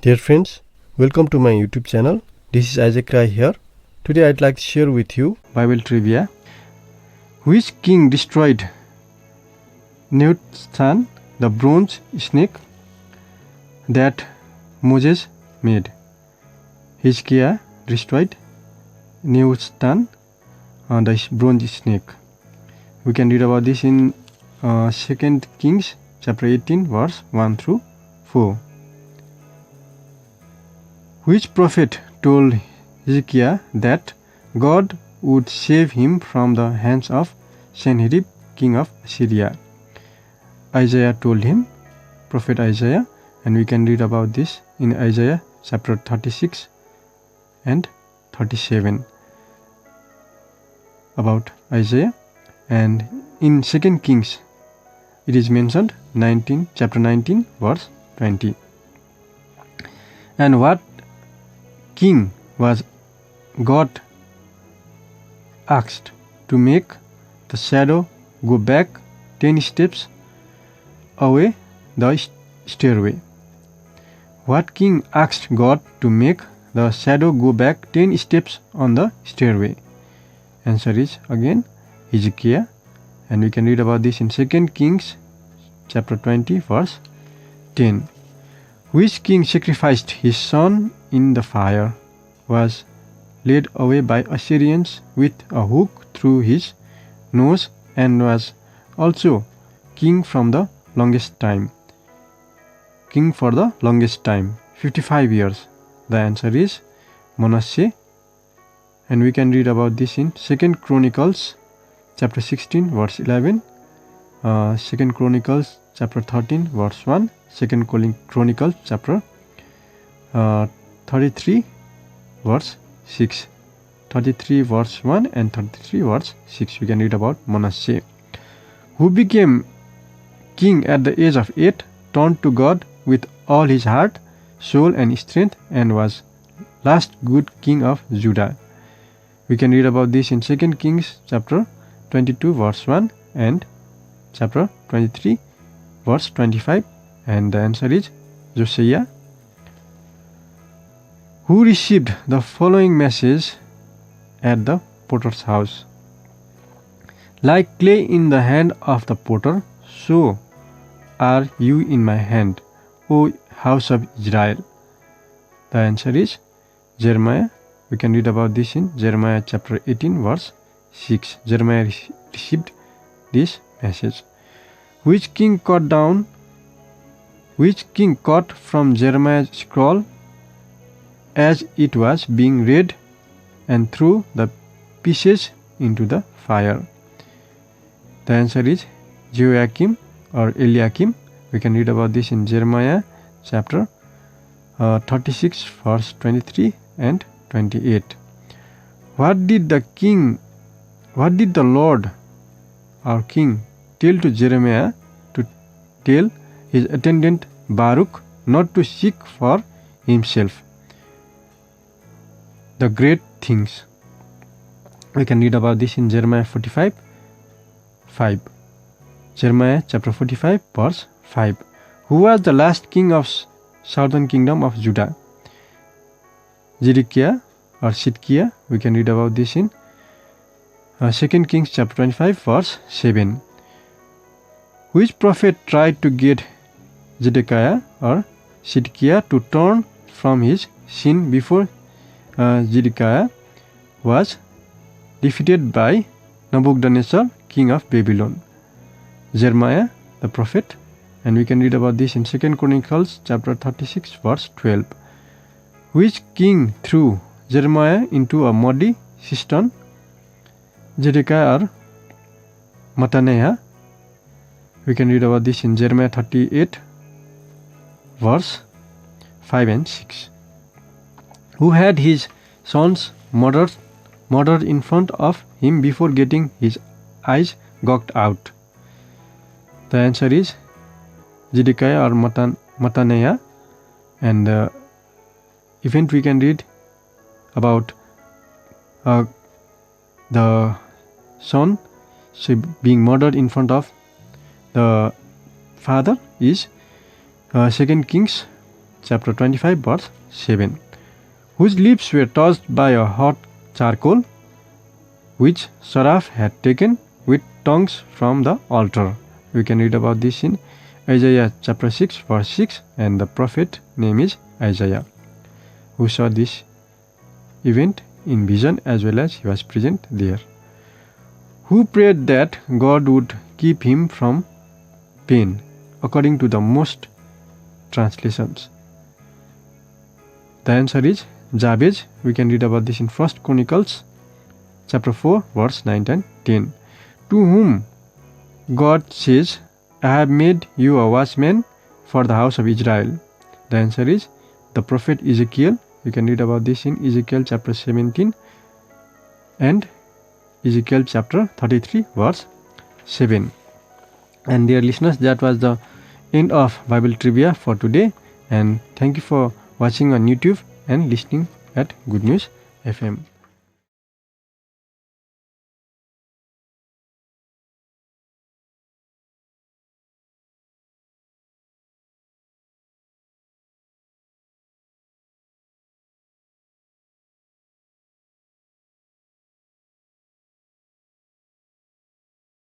Dear friends, welcome to my YouTube channel. This is Isaac Rai here. Today I'd like to share with you Bible trivia. Which king destroyed Nehushtan, the bronze snake that Moses made? Hezekiah destroyed Nehushtan, the bronze snake. We can read about this in 2 Kings chapter 18 verse 1 through 4. Which prophet told Ezekiel that God would save him from the hands of Sennacherib, king of Syria? Isaiah told him, prophet Isaiah, and we can read about this in Isaiah chapter 36 and 37 about Isaiah. And in 2 Kings it is mentioned chapter 19 verse 20. And what king was God asked to make the shadow go back 10 steps away the stairway? What king asked God to make the shadow go back 10 steps on the stairway? Answer is again Ezekiel, and we can read about this in 2 Kings chapter 20 verse 10. Which king sacrificed his son in the fire, was led away by Assyrians with a hook through his nose, and was also king for the longest time, 55 years? The answer is Manasseh, and we can read about this in 2 Chronicles chapter 16 verse 11, 2 Chronicles chapter 13 verse 1, 2 Chronicles chapter 33 verse 6, 33 verse 1 and 33 verse 6. We can read about Manasseh, who became king at the age of 8, turned to God with all his heart, soul and strength, and was last good king of Judah. We can read about this in 2 Kings chapter 22 verse 1 and chapter 23 verse 25, and the answer is Josiah, who received the following message at the potter's house. Like clay in the hand of the potter, so are you in my hand, O house of Israel. The answer is Jeremiah. We can read about this in Jeremiah chapter 18 verse 6. Jeremiah received this message. Which king cut from Jeremiah's scroll as it was being read and threw the pieces into the fire? The answer is Joachim or Eliakim. We can read about this in Jeremiah chapter 36 verse 23 and 28. What did the Lord our king tell to Jeremiah to tell his attendant Baruch not to seek for himself the great things? We can read about this in Jeremiah 45 5. Jeremiah chapter 45 verse 5. Who was the last king of southern kingdom of Judah? Zedekiah or Sidkiah. We can read about this in 2 Kings chapter 25 verse 7. Which prophet tried to get Zedekiah or Sidkiah to turn from his sin before Zedekiah was defeated by Nebuchadnezzar, king of Babylon? Jeremiah the prophet, and we can read about this in 2 Chronicles chapter 36 verse 12. Which king threw Jeremiah into a muddy cistern? Zedekiah or Mattaniah? We can read about this in Jeremiah 38 verse 5 and 6. Who had his sons murdered in front of him before getting his eyes gouged out? The answer is Zedekiah or Mattaniah, and the event we can read about the son being murdered in front of the father is 2 Kings chapter 25 verse 7. Whose lips were touched by a hot charcoal, which Seraph had taken with tongues from the altar. We can read about this in Isaiah chapter 6 verse 6, and the prophet name is Isaiah, who saw this event in vision as well as he was present there. Who prayed that God would keep him from pain, according to the most translations. The answer is Jabez. We can read about this in 1 Chronicles chapter 4 verse 9 and 10. To whom God says, I have made you a watchman for the house of Israel. The answer is the prophet Ezekiel. You can read about this in Ezekiel chapter 17 and Ezekiel chapter 33 verse 7. And dear listeners, that was the end of Bible trivia for today, and thank you for watching on YouTube and listening at Good News FM.